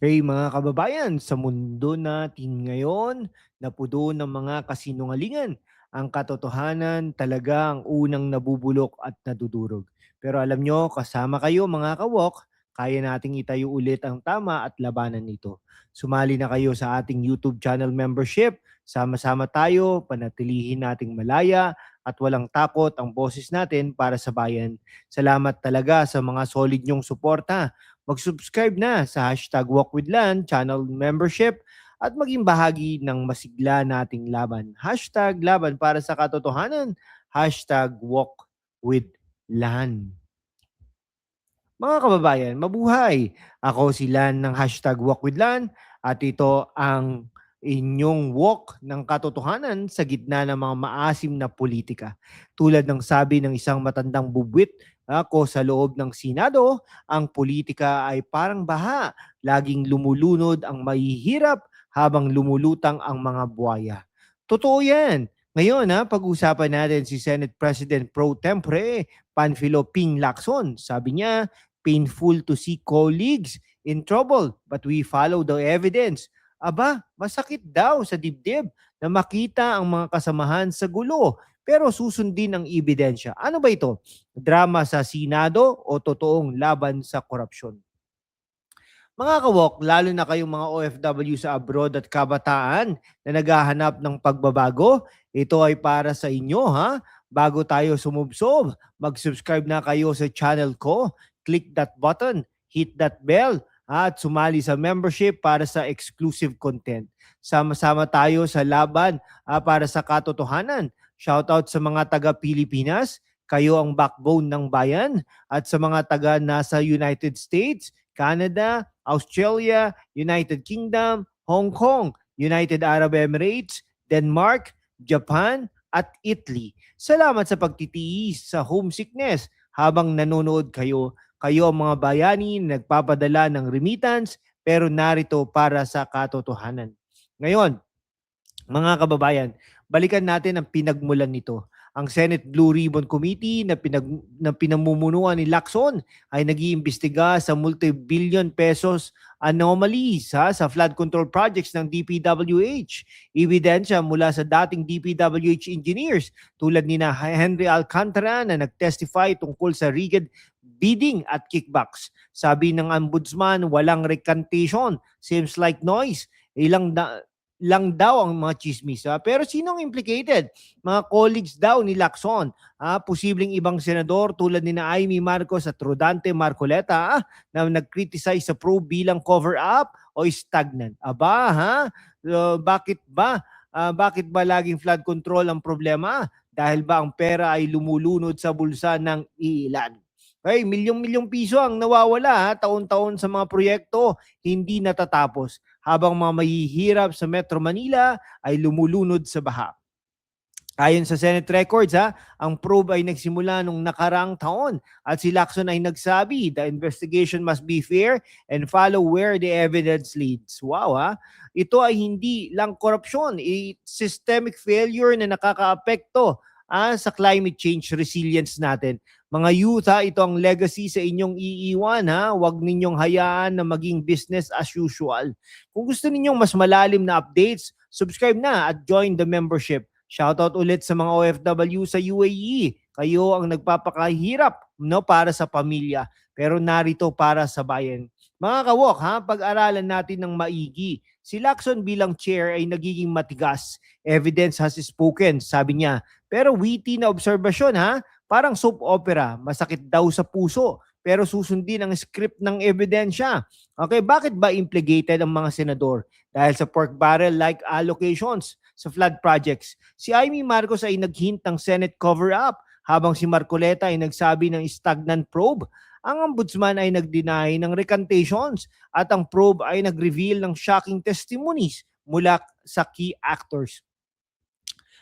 Hey mga kababayan, sa mundo natin ngayon, napuno ng mga kasinungalingan. Ang katotohanan talaga ang unang nabubulok at nadudurog. Pero alam nyo, kasama kayo mga kawok, kaya nating itayo ulit ang tama at labanan nito. Sumali na kayo sa ating YouTube channel membership. Sama-sama tayo, panatilihin nating malaya at walang takot ang boses natin para sa bayan. Salamat talaga sa mga solid nyong suporta. Mag-subscribe na sa hashtag #WalkWithLand channel membership at maging bahagi ng masigla nating laban. Hashtag laban para sa katotohanan. Hashtag #WalkWithLand. Mga kababayan, mabuhay! Ako si Lan ng hashtag #WalkWithLand at ito ang inyong walk ng katotohanan sa gitna ng mga maasim na politika. Tulad ng sabi ng isang matandang bubwit ako sa loob ng Senado, ang politika ay parang baha. Laging lumulunod ang mahihirap habang lumulutang ang mga buhaya. Totoo yan. Ngayon, pag-usapan natin si Senate President Pro Tempore Panfilo Ping Lacson. Sabi niya, painful to see colleagues in trouble, but we follow the evidence. Aba, masakit daw sa dibdib na makita ang mga kasamahan sa gulo, pero susundin ang ebidensya. Ano ba ito? Drama sa Senado o totoong laban sa korupsyon? Mga kawok, lalo na kayong mga OFW sa abroad at kabataan na naghahanap ng pagbabago, ito ay para sa inyo ha. Bago tayo sumubsob, mag-subscribe na kayo sa channel ko, click that button, hit that bell, at sumali sa membership para sa exclusive content. Sama-sama tayo sa laban para sa katotohanan. Shoutout sa mga taga-Pilipinas, kayo ang backbone ng bayan, at sa mga taga nasa United States, Canada, Australia, United Kingdom, Hong Kong, United Arab Emirates, Denmark, Japan, at Italy. Salamat sa pagtitiis sa homesickness habang nanonood kayo. Kayo ang mga bayani na nagpapadala ng remittance pero narito para sa katotohanan. Ngayon, mga kababayan, balikan natin ang pinagmulan nito. Ang Senate Blue Ribbon Committee na pinamumunuan ni Lacson ay nag-iimbestiga sa multi-billion pesos anomalies sa flood control projects ng DPWH. Ebidensya mula sa dating DPWH engineers tulad ni na Henry Alcantara na nag-testify tungkol sa rigged bidding at kickbacks. Sabi ng ombudsman, walang recantation. Seems like noise. Lang daw ang mga chismis. Pero sinong implicated? Mga colleagues daw ni Lacson. Posibleng ibang senador tulad ni na Amy Marcos at Rodante Marcoleta na nag-criticize sa probe bilang cover-up o stagnant. Aba, ha? Bakit ba? Bakit ba laging flood control ang problema? Dahil ba ang pera ay lumulunod sa bulsa ng ilan? Ay, milyong-milyong piso ang nawawala taon-taon sa mga proyekto, hindi natatapos habang mga mahihirap sa Metro Manila ay lumulunod sa baha. Ayon sa Senate records, ang probe ay nagsimula nung nakaraang taon at si Lacson ay nagsabi, the investigation must be fair and follow where the evidence leads. Wow, Ito ay hindi lang korupsyon, systemic failure na nakakaapekto sa climate change resilience natin. Mga youth, ito ang legacy sa inyong iiwan. Huwag ninyong hayaan na maging business as usual. Kung gusto ninyong mas malalim na updates, subscribe na at join the membership. Shoutout ulit sa mga OFW sa UAE. Kayo ang nagpapakahirap para sa pamilya, pero narito para sa bayan. Mga kawok, pag-aralan natin ng maigi. Si Lacson bilang chair ay nagiging matigas. Evidence has spoken, sabi niya. Pero witty na obserbasyon, parang soap opera. Masakit daw sa puso, pero susundin ang script ng ebidensya. Okay, bakit ba implicated ang mga senador? Dahil sa pork barrel-like allocations sa flood projects. Si Amy Marcos ay naghint ng Senate cover-up habang si Marcoleta ay nagsabi ng stagnant probe. Ang ombudsman ay nag-deny ng recantations at ang probe ay nag-reveal ng shocking testimonies mula sa key actors.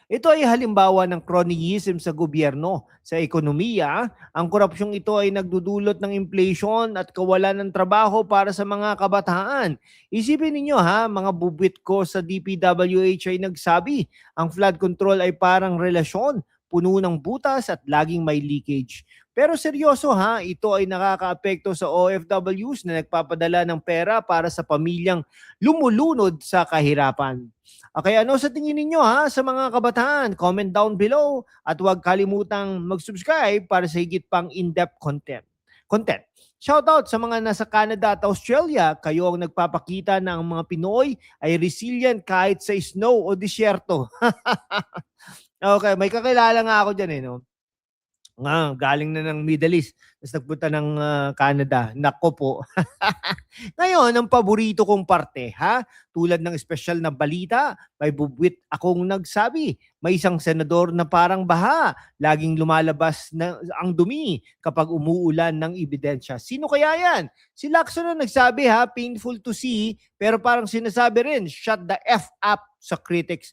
Ito ay halimbawa ng cronyism sa gobyerno, sa ekonomiya. Ang korupsyong ito ay nagdudulot ng inflation at kawalan ng trabaho para sa mga kabataan. Isipin ninyo mga bubwit ko sa DPWH ay nagsabi, ang flood control ay parang relasyon. puno ng butas at laging may leakage. Pero seryoso ha, ito ay nakakaapekto sa OFWs na nagpapadala ng pera para sa pamilyang lumulunod sa kahirapan. Okay, ano sa tingin ninyo ha sa mga kabataan? Comment down below at huwag kalimutang mag-subscribe para sa higit pang in-depth content. Shoutout sa mga nasa Canada at Australia, kayo ang nagpapakita na ang mga Pinoy ay resilient kahit sa snow o disyerto. Okay, may kakilala nga ako dyan no? Galing na ng Middle East, tapos nagpunta ng Canada. Nako po. Ngayon, ang paborito kong parte, tulad ng espesyal na balita, may bubwit akong nagsabi. May isang senador na parang baha, laging lumalabas na ang dumi kapag umuulan ng ebidensya. Sino kaya yan? Si Lacson na nagsabi painful to see, pero parang sinasabi rin, shut the F up sa critics.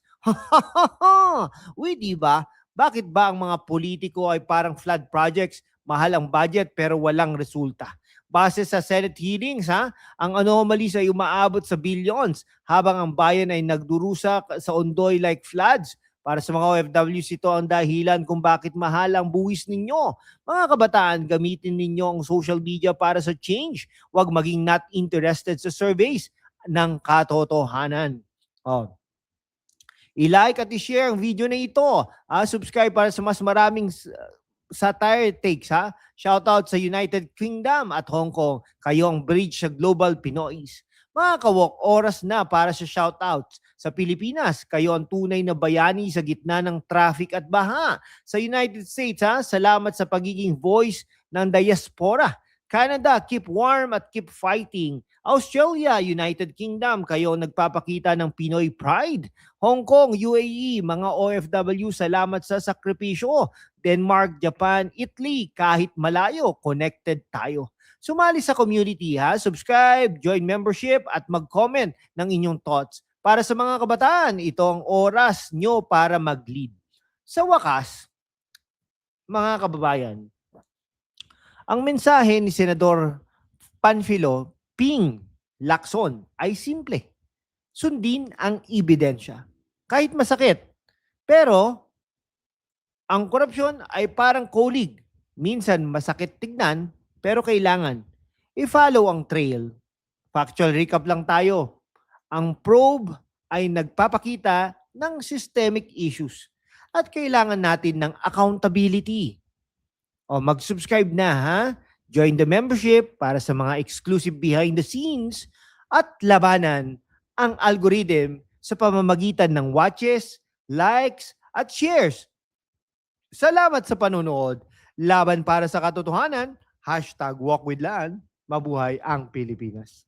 Uy, di ba? Bakit ba ang mga politiko ay parang flood projects, mahal ang budget pero walang resulta? Base sa Senate hearings, ang anomalies ay umaabot sa billions habang ang bayan ay nagdurusa sa ondoy like floods. Para sa mga OFWs, ito ang dahilan kung bakit mahal ang buwis ninyo. Mga kabataan, gamitin ninyo ang social media para sa change. Huwag maging not interested sa surveys ng katotohanan. I-like at i-share ang video na ito. Subscribe para sa mas maraming satire takes. Shoutout sa United Kingdom at Hong Kong. Kayo ang bridge sa Global Pinoys. Mga kawok, oras na para sa shoutouts. Sa Pilipinas, kayo ang tunay na bayani sa gitna ng traffic at baha. Sa United States, salamat sa pagiging voice ng diaspora. Canada, keep warm at keep fighting. Australia, United Kingdom, kayo nagpapakita ng Pinoy pride. Hong Kong, UAE, mga OFW, salamat sa sakripisyo. Denmark, Japan, Italy, kahit malayo, connected tayo. Sumali sa community, subscribe, join membership, at mag-comment ng inyong thoughts. Para sa mga kabataan, ito ang oras nyo para mag-lead. Sa wakas, mga kababayan, ang mensahe ni Senador Panfilo Ping Lacson ay simple. Sundin ang ebidensya. Kahit masakit. Pero, ang korupsyon ay parang colleague. Minsan masakit tignan, pero kailangan i-follow ang trail. Factual recap lang tayo. Ang probe ay nagpapakita ng systemic issues at kailangan natin ng accountability. Mag-subscribe na Join the membership para sa mga exclusive behind the scenes at labanan ang algorithm sa pamamagitan ng watches, likes, at shares. Salamat sa panonood. Laban para sa katotohanan, #WalkWithLan. Mabuhay ang Pilipinas.